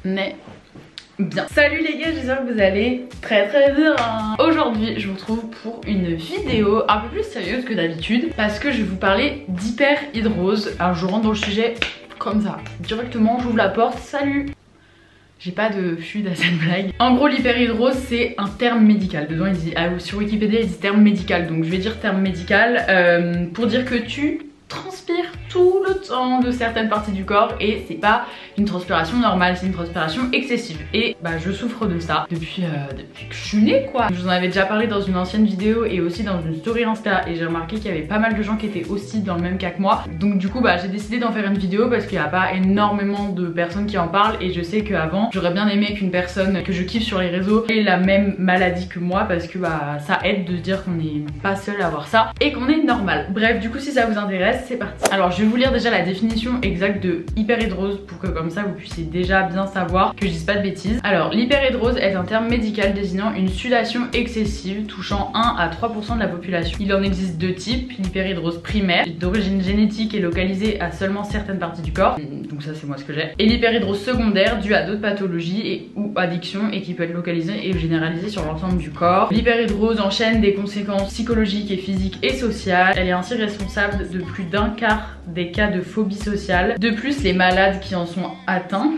mais bien. Salut les gars, j'espère que vous allez très bien. Aujourd'hui je vous retrouve pour une vidéo un peu plus sérieuse que d'habitude parce que je vais vous parler d'hyperhidrose. Alors je rentre dans le sujet comme ça, directement j'ouvre la porte, salut. J'ai pas de fuite à cette blague. En gros l'hyperhidrose c'est un terme médical. Dedans il dit, sur Wikipédia il dit terme médical, donc je vais dire terme médical pour dire que tu transpires tout le temps de certaines parties du corps et c'est pas une transpiration normale, c'est une transpiration excessive. Et bah je souffre de ça depuis que je suis née quoi. Je vous en avais déjà parlé dans une ancienne vidéo et aussi dans une story Insta et j'ai remarqué qu'il y avait pas mal de gens qui étaient aussi dans le même cas que moi. Donc du coup bah j'ai décidé d'en faire une vidéo parce qu'il n'y a pas énormément de personnes qui en parlent et je sais qu'avant j'aurais bien aimé qu'une personne que je kiffe sur les réseaux ait la même maladie que moi parce que bah ça aide de se dire qu'on n'est pas seul à avoir ça et qu'on est normal. Bref, du coup si ça vous intéresse c'est parti. Alors je vais vous lire déjà la définition exacte de hyperhidrose pour que comme ça vous puissiez déjà bien savoir que je dise pas de bêtises. Alors l'hyperhidrose est un terme médical désignant une sudation excessive touchant 1 à 3% de la population. Il en existe deux types, l'hyperhidrose primaire d'origine génétique et localisée à seulement certaines parties du corps, donc ça c'est moi ce que j'ai, et l'hyperhidrose secondaire due à d'autres pathologies et ou addictions et qui peut être localisée et généralisée sur l'ensemble du corps. L'hyperhidrose enchaîne des conséquences psychologiques et physiques et sociales. Elle est ainsi responsable de plus d'un quart des cas de phobie sociale. De plus, les malades qui en sont atteints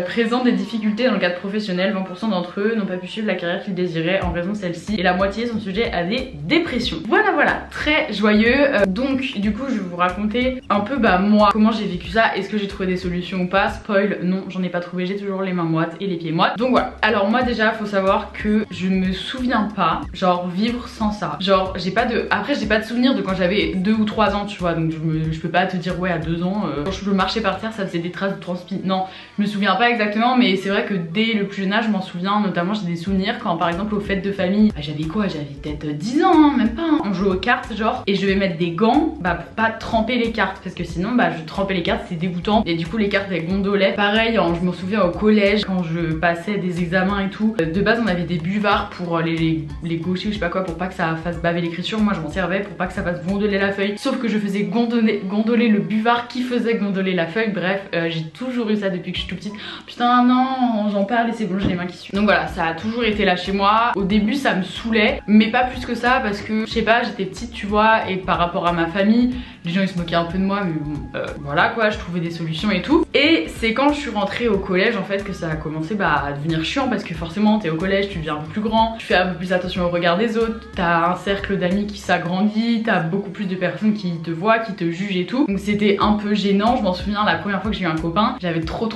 présentent des difficultés dans le cadre professionnel. 20% d'entre eux n'ont pas pu suivre la carrière qu'ils désiraient en raison de celle-ci et la moitié sont sujets à des dépressions. Voilà, très joyeux. Donc du coup je vais vous raconter un peu moi comment j'ai vécu ça, est-ce que j'ai trouvé des solutions ou pas. Spoil, non j'en ai pas trouvé, j'ai toujours les mains moites et les pieds moites. Donc voilà, alors moi déjà faut savoir que je me souviens pas genre vivre sans ça. Genre j'ai pas de souvenir de quand j'avais 2 ou 3 ans tu vois, donc je peux pas te dire ouais à 2 ans quand je marchais par terre ça faisait des traces de transpi. Non, je me souviens pas exactement, mais c'est vrai que dès le plus jeune âge je m'en souviens. Notamment j'ai des souvenirs quand par exemple aux fêtes de famille, j'avais quoi, j'avais peut-être 10 ans hein, même pas hein. On jouait aux cartes genre et je vais mettre des gants pour pas tremper les cartes parce que sinon je trempais les cartes, c'est dégoûtant et du coup les cartes elles gondolaient. Pareil je me souviens au collège quand je passais des examens et tout, de base on avait des buvards pour les gauchers ou je sais pas quoi pour pas que ça fasse baver l'écriture. Moi je m'en servais pour pas que ça fasse gondoler la feuille, sauf que je faisais gondoler le buvard qui faisait gondoler la feuille. Bref, j'ai toujours eu ça depuis que je suis tout petite. Putain non, j'en parle et c'est bon, j'ai les mains qui suent. Donc voilà, ça a toujours été là chez moi. Au début ça me saoulait, mais pas plus que ça parce que je sais pas, j'étais petite tu vois et par rapport à ma famille, les gens ils se moquaient un peu de moi mais bon, voilà quoi, je trouvais des solutions et tout. Et c'est quand je suis rentrée au collège en fait que ça a commencé à devenir chiant parce que forcément t'es au collège, tu deviens un peu plus grand, tu fais un peu plus attention au regard des autres, t'as un cercle d'amis qui s'agrandit, t'as beaucoup plus de personnes qui te voient, qui te jugent et tout. Donc c'était un peu gênant. Je m'en souviens la première fois que j'ai eu un copain, j'avais trop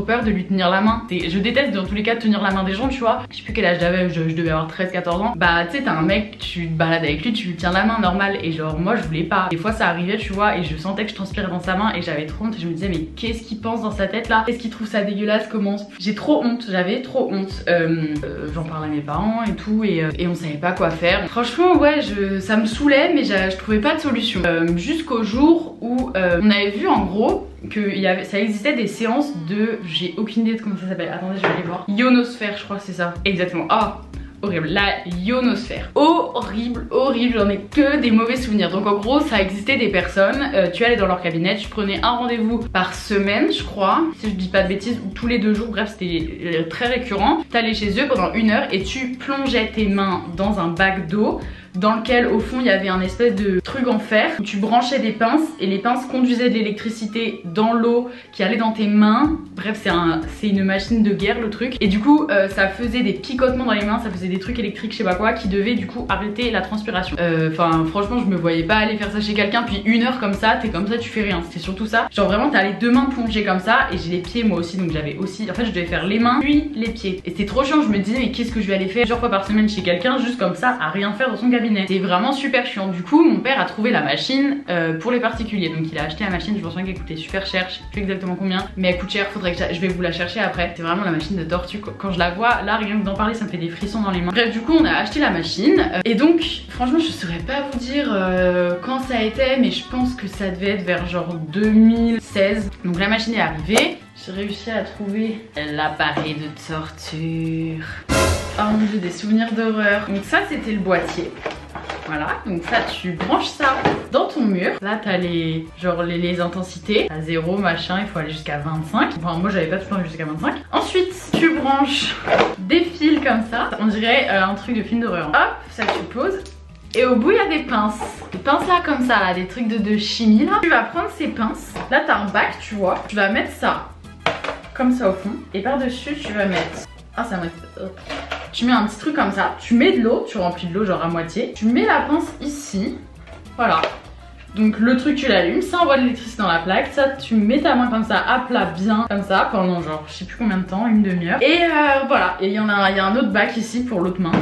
peur de lui tenir la main. Je déteste dans tous les cas tenir la main des gens tu vois. Je sais plus quel âge j'avais, je devais avoir 13-14 ans. Tu sais t'as un mec, tu te balades avec lui, tu lui tiens la main normal et genre moi je voulais pas. Des fois ça arrivait tu vois et je sentais que je transpirais dans sa main et j'avais trop honte et je me disais mais qu'est-ce qu'il pense dans sa tête là? Est-ce qu'il trouve ça dégueulasse? Comment? J'ai trop honte, j'avais trop honte. J'en parlais à mes parents et tout et on savait pas quoi faire. Franchement ouais ça me saoulait mais je trouvais pas de solution. Jusqu'au jour où on avait vu en gros que ça existait des séances de, j'ai aucune idée de comment ça s'appelle, attendez je vais aller voir, ionosphère je crois que c'est ça, exactement. Horrible, la ionosphère. Horrible, j'en ai que des mauvais souvenirs. Donc en gros ça existait des personnes, tu allais dans leur cabinet, tu prenais un rendez-vous par semaine je crois, si je dis pas de bêtises, ou tous les 2 jours, bref c'était très récurrent. T'allais chez eux pendant 1 heure et tu plongeais tes mains dans un bac d'eau dans lequel au fond il y avait un espèce de truc en fer où tu branchais des pinces et les pinces conduisaient de l'électricité dans l'eau qui allait dans tes mains. Bref c'est une machine de guerre le truc et du coup ça faisait des picotements dans les mains, ça faisait des trucs électriques je sais pas quoi qui devaient du coup arrêter la transpiration. Enfin franchement je me voyais pas aller faire ça chez quelqu'un puis 1 heure comme ça, t'es comme ça tu fais rien, c'était surtout ça. Genre vraiment t'as les 2 mains plongées comme ça et j'ai les pieds moi aussi donc j'avais aussi, en fait je devais faire les mains puis les pieds et c'était trop chiant. Je me disais mais qu'est-ce que je vais aller faire plusieurs fois par semaine chez quelqu'un juste comme ça à rien faire dans son cabinet. C'est vraiment super chiant. Du coup mon père a trouvé la machine pour les particuliers, donc il a acheté la machine, je me souviens qu'elle coûtait super cher, je sais plus exactement combien mais elle coûte cher, faudrait que je vais vous la chercher après. C'est vraiment la machine de tortue, quand je la vois là rien que d'en parler ça me fait des frissons dans les mains. Bref du coup on a acheté la machine et donc franchement je saurais pas vous dire quand ça a été mais je pense que ça devait être vers genre 2016. Donc la machine est arrivée, j'ai réussi à trouver l'appareil de torture. Oh mon dieu, des souvenirs d'horreur. Donc ça c'était le boîtier. Voilà, donc ça tu branches ça dans ton mur. Là t'as les intensités, à 0 machin, il faut aller jusqu'à 25. Enfin moi j'avais pas tout le temps jusqu'à 25. Ensuite tu branches des fils comme ça, on dirait un truc de film d'horreur. Hop, ça tu poses. Et au bout il y a des pinces. Des pinces là comme ça là, des trucs de chimie là. Tu vas prendre ces pinces, là t'as un bac tu vois. Tu vas mettre ça comme ça au fond. Et par dessus tu vas mettre... Ah ça m'a... Tu mets un petit truc comme ça, tu mets de l'eau, tu remplis de l'eau genre à moitié. Tu mets la pince ici, voilà. Donc le truc tu l'allumes, ça envoie de l'électricité dans la plaque. Ça tu mets ta main comme ça à plat bien comme ça pendant genre je sais plus combien de temps, une demi-heure. Et voilà, et il y a un autre bac ici pour l'autre main.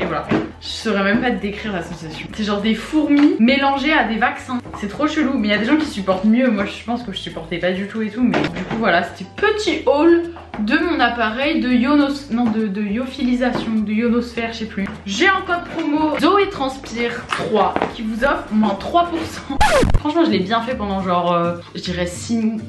Et voilà. Je saurais même pas te décrire la sensation. C'est genre des fourmis mélangées à des vaccins. C'est trop chelou, mais il y a des gens qui supportent mieux. Moi je pense que je supportais pas du tout et tout. Mais du coup voilà, c'était petit haul de mon appareil de de lyophilisation, de ionosphère, je sais plus. J'ai un code promo Zoé Transpire 3 qui vous offre moins 3%. Franchement je l'ai bien fait pendant genre je dirais 6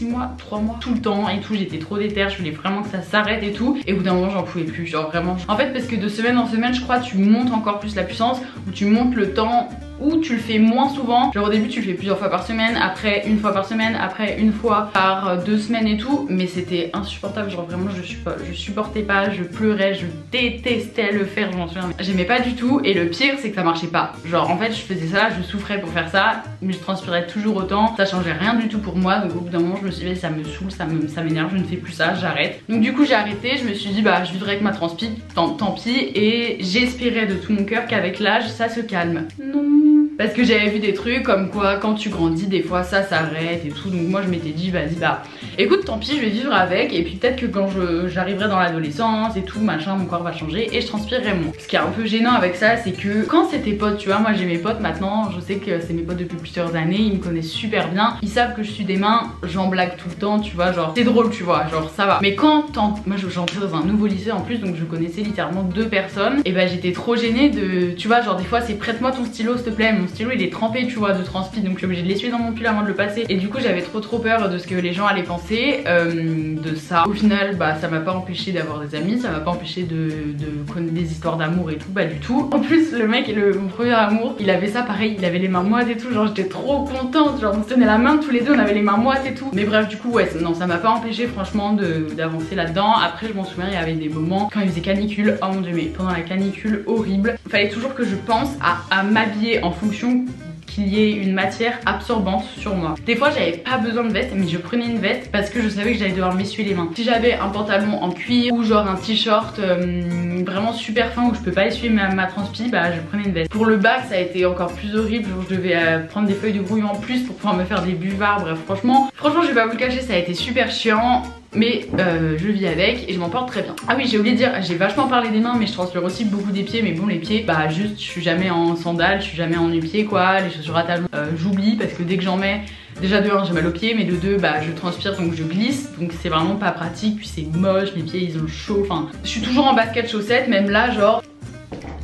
mois, 3 mois, tout le temps et tout. J'étais trop déter, je voulais vraiment que ça s'arrête et tout. Et au bout d'un moment j'en pouvais plus, genre vraiment. En fait parce que de semaine en semaine je crois tu montes encore plus la puissance, ou tu montes le temps, ou tu le fais moins souvent. Genre au début tu le fais plusieurs fois par semaine, après une fois par semaine, après une fois par 2 semaines et tout. Mais c'était insupportable, genre vraiment je supportais pas, je pleurais, je détestais le faire, je m'en souviens. J'aimais pas du tout et le pire c'est que ça marchait pas. Genre en fait je faisais ça, je souffrais pour faire ça, mais je transpirais toujours autant. Ça changeait rien du tout pour moi, donc au bout d'un moment je me suis dit ça me saoule, ça m'énerve, je ne fais plus ça, j'arrête. Donc du coup j'ai arrêté, je me suis dit bah je vivrai avec ma transpi, tant pis. Et j'espérais de tout mon cœur qu'avec l'âge ça se calme. Non. Parce que j'avais vu des trucs comme quoi quand tu grandis des fois ça s'arrête et tout. Donc moi je m'étais dit vas-y bah écoute tant pis je vais vivre avec. Et puis peut-être que quand j'arriverai dans l'adolescence et tout machin mon corps va changer et je transpirerai moins. Ce qui est un peu gênant avec ça c'est que quand c'est tes potes tu vois, moi j'ai mes potes maintenant, je sais que c'est mes potes depuis plusieurs années, ils me connaissent super bien, ils savent que je suis des mains, j'en blague tout le temps tu vois, genre c'est drôle tu vois, genre ça va. Mais quand moi j'entrais dans un nouveau lycée en plus donc je connaissais littéralement 2 personnes et bah j'étais trop gênée de, tu vois genre des fois c'est prête-moi ton stylo s'il te plaît, mon stylo il est trempé tu vois de transpi donc je suis obligée de l'essuyer dans mon pull avant de le passer. Et du coup j'avais trop peur de ce que les gens allaient penser de ça. Au final bah ça m'a pas empêché d'avoir des amis, ça m'a pas empêché de connaître des histoires d'amour et tout, pas du tout. En plus le mec, mon premier amour, il avait ça pareil, il avait les mains moites et tout, genre j'étais trop contente, genre on se tenait la main tous les deux, on avait les mains moites et tout. Mais bref du coup ouais non ça m'a pas empêché franchement d'avancer là-dedans. Après je m'en souviens il y avait des moments quand il faisait canicule, oh mon dieu mais pendant la canicule horrible, il fallait toujours que je pense à m'habiller en fonction qu'il y ait une matière absorbante sur moi. Des fois j'avais pas besoin de veste mais je prenais une veste parce que je savais que j'allais devoir m'essuyer les mains. Si j'avais un pantalon en cuir ou genre un t-shirt vraiment super fin où je peux pas essuyer ma transpi, bah je prenais une veste. Pour le bac ça a été encore plus horrible, genre je devais prendre des feuilles de brouillon en plus pour pouvoir me faire des buvards. Bref franchement je vais pas vous le cacher, ça a été super chiant. Mais je vis avec et je m'en porte très bien. Ah oui j'ai oublié de dire, j'ai vachement parlé des mains mais je transpire aussi beaucoup des pieds. Mais bon les pieds bah juste je suis jamais en sandales, je suis jamais en nu-pied quoi. Les chaussures à talons j'oublie parce que dès que j'en mets, déjà de 1 j'ai mal aux pieds mais de 2 bah je transpire donc je glisse. Donc c'est vraiment pas pratique, puis c'est moche, mes pieds ils ont chaud. Enfin je suis toujours en basket chaussettes, même là genre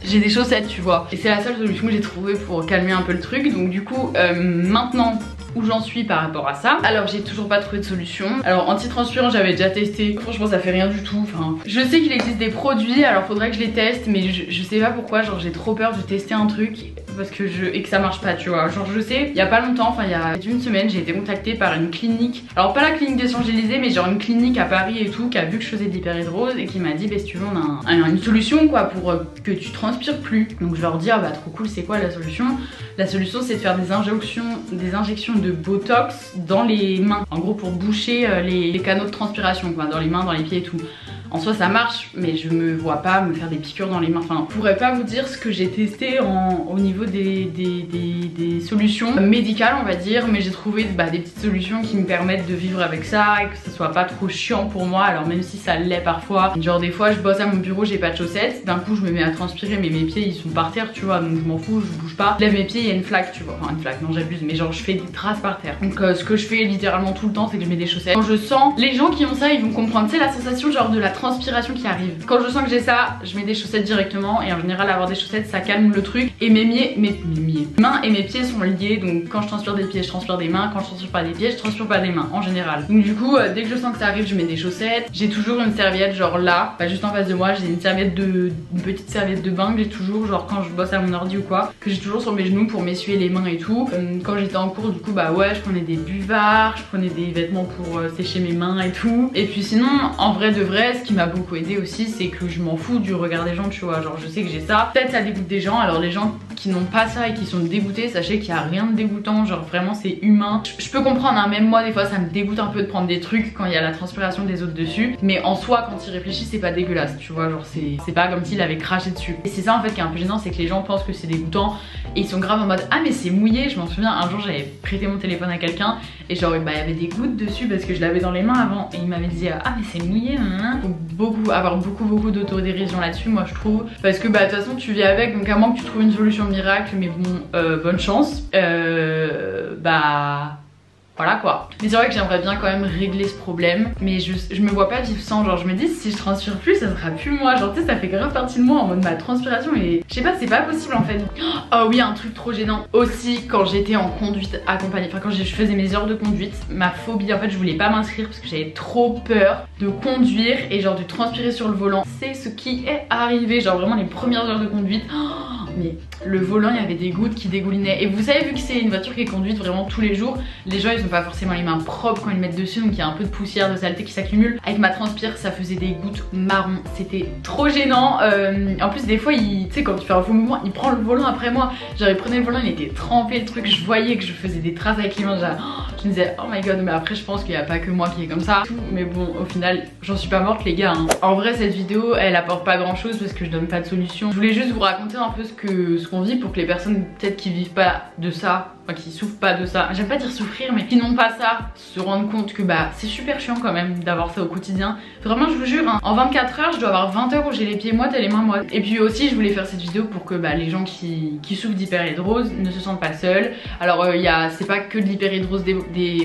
j'ai des chaussettes tu vois. Et c'est la seule solution que j'ai trouvée pour calmer un peu le truc. Donc du coup maintenant où j'en suis par rapport à ça, alors j'ai toujours pas trouvé de solution. Alors anti-transpirant j'avais déjà testé, franchement ça fait rien du tout. Enfin je sais qu'il existe des produits, alors faudrait que je les teste, mais je sais pas pourquoi, genre j'ai trop peur de tester un truc parce que et que ça marche pas tu vois. Genre je sais, il y a pas longtemps, enfin il y a une semaine j'ai été contactée par une clinique, alors pas la clinique des Champs-Élysées mais genre une clinique à Paris et tout, qui a vu que je faisais de l'hyperhidrose et qui m'a dit bah si tu veux on a une solution quoi pour que tu transpires plus. Donc je leur dis ah bah trop cool, c'est quoi la solution? La solution c'est de faire des injections de botox dans les mains, en gros pour boucher les canaux de transpiration quoi, dans les mains, dans les pieds et tout. En soi ça marche mais je me vois pas me faire des piqûres dans les mains. Enfin je pourrais pas vous dire ce que j'ai testé au niveau des solutions médicales on va dire, mais j'ai trouvé des petites solutions qui me permettent de vivre avec ça et que ce soit pas trop chiant pour moi. Alors même si ça l'est parfois, genre des fois je bosse à mon bureau, j'ai pas de chaussettes, d'un coup je me mets à transpirer mais mes pieds ils sont par terre tu vois, donc je m'en fous, je bouge pas, je lève mes pieds, il y a une flaque tu vois, enfin une flaque non j'abuse mais genre je fais des traces par terre. Donc ce que je fais littéralement tout le temps c'est que je mets des chaussettes. Quand je sens, les gens qui ont ça ils vont comprendre, c'est la sensation genre de la transpiration qui arrive. Quand je sens que j'ai ça, je mets des chaussettes directement et en général avoir des chaussettes ça calme le truc. Et mes mains et mes pieds sont liés, donc quand je transpire des pieds je transpire des mains, quand je transpire pas des pieds je transpire pas des mains en général. Donc du coup dès que je sens que ça arrive je mets des chaussettes. J'ai toujours une serviette genre là, juste en face de moi, j'ai une petite serviette de bain que j'ai toujours, genre quand je bosse à mon ordi ou quoi, que j'ai toujours sur mes genoux pour m'essuyer les mains et tout. Quand j'étais en cours du coup bah ouais je prenais des buvards, je prenais des vêtements pour sécher mes mains et tout. Et puis sinon en vrai de vrai ce qui m'a beaucoup aidé aussi c'est que je m'en fous du regard des gens, tu vois, genre je sais que j'ai ça, peut-être ça dégoûte des gens, alors les gens qui n'ont pas ça et qui sont dégoûtés, sachez qu'il n'y a rien de dégoûtant, genre vraiment c'est humain. Je peux comprendre hein, même moi des fois ça me dégoûte un peu de prendre des trucs quand il y a la transpiration des autres dessus, mais en soi quand il réfléchit c'est pas dégueulasse, tu vois, genre c'est pas comme s'il avait craché dessus. Et c'est ça en fait qui est un peu gênant, c'est que les gens pensent que c'est dégoûtant et ils sont grave en mode ah mais c'est mouillé. Je m'en souviens un jour j'avais prêté mon téléphone à quelqu'un et genre bah il y avait des gouttes dessus parce que je l'avais dans les mains avant et il m'avait dit ah mais c'est mouillé. Faut avoir beaucoup d'autodérision là-dessus moi je trouve, parce que bah de toute façon tu vis avec, donc à moins que tu trouves une solution miracle, mais bon bonne chance, bah voilà quoi. Mais c'est vrai que j'aimerais bien quand même régler ce problème, mais je me vois pas vivre sans, genre je me dis si je transpire plus ça sera plus moi, genre tu sais ça fait grave partie de moi en mode ma transpiration et je sais pas, c'est pas possible en fait. Oh oui, un truc trop gênant aussi quand j'étais en conduite accompagnée, enfin quand je faisais mes heures de conduite, ma phobie en fait je voulais pas m'inscrire parce que j'avais trop peur de conduire et genre de transpirer sur le volant. C'est ce qui est arrivé, genre vraiment les premières heures de conduite. Mais le volant il y avait des gouttes qui dégoulinaient et vous savez vu que c'est une voiture qui est conduite vraiment tous les jours, les gens ils ont pas forcément les mains propres quand ils mettent dessus, donc il y a un peu de poussière, de saleté qui s'accumule. Avec ma transpire ça faisait des gouttes marron, c'était trop gênant. En plus des fois tu sais quand tu fais un faux mouvement il prend le volant après moi, genre il prenait le volant, il était trempé le truc, je voyais que je faisais des traces avec les mains, je me disais oh my god, mais après je pense qu'il n'y a pas que moi qui est comme ça, mais bon au final j'en suis pas morte les gars hein. En vrai cette vidéo elle apporte pas grand chose parce que je donne pas de solution, je voulais juste vous raconter un peu ce qu'on vit pour que les personnes peut-être qui vivent pas de ça, enfin qui souffrent pas de ça, j'aime pas dire souffrir mais qui n'ont pas ça, se rendent compte que bah c'est super chiant quand même d'avoir ça au quotidien. Vraiment je vous jure hein, en 24 heures je dois avoir 20 heures où j'ai les pieds moites et les mains moites. Et puis aussi je voulais faire cette vidéo pour que bah, les gens qui souffrent d'hyperhidrose ne se sentent pas seuls. Alors c'est pas que de l'hyperhidrose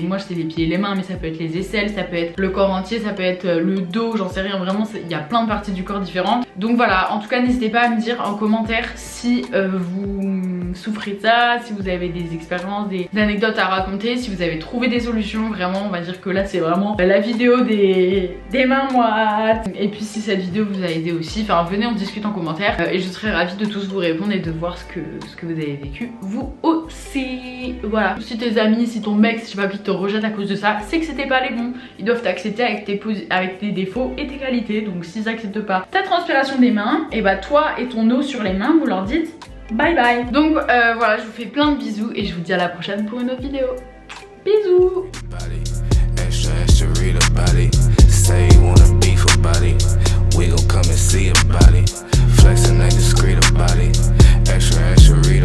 moi c'est les pieds et les mains, mais ça peut être les aisselles, ça peut être le corps entier, ça peut être le dos, j'en sais rien, vraiment il y a plein de parties du corps différentes. Donc voilà, en tout cas n'hésitez pas à me dire en commentaire si vous souffrez de ça, si vous avez des expériences, des anecdotes à raconter, si vous avez trouvé des solutions. Vraiment on va dire que là c'est vraiment la vidéo des mains moites. Et puis si cette vidéo vous a aidé aussi, enfin venez on discute en commentaire et je serai ravie de tous vous répondre et de voir ce que vous avez vécu vous aussi. Voilà, si tes amis, si ton mec, je sais pas qui te rejette à cause de ça, c'est que c'était pas les bons. Ils doivent t'accepter avec tes défauts et tes qualités. Donc s'ils acceptent pas ta transpiration des mains, et bah toi et ton eau sur les mains vous leur dites bye bye. Donc voilà, je vous fais plein de bisous et je vous dis à la prochaine pour une autre vidéo. Bisous. We gon' come and see about it. Flexing ain't discreet about it. Extra, extra, read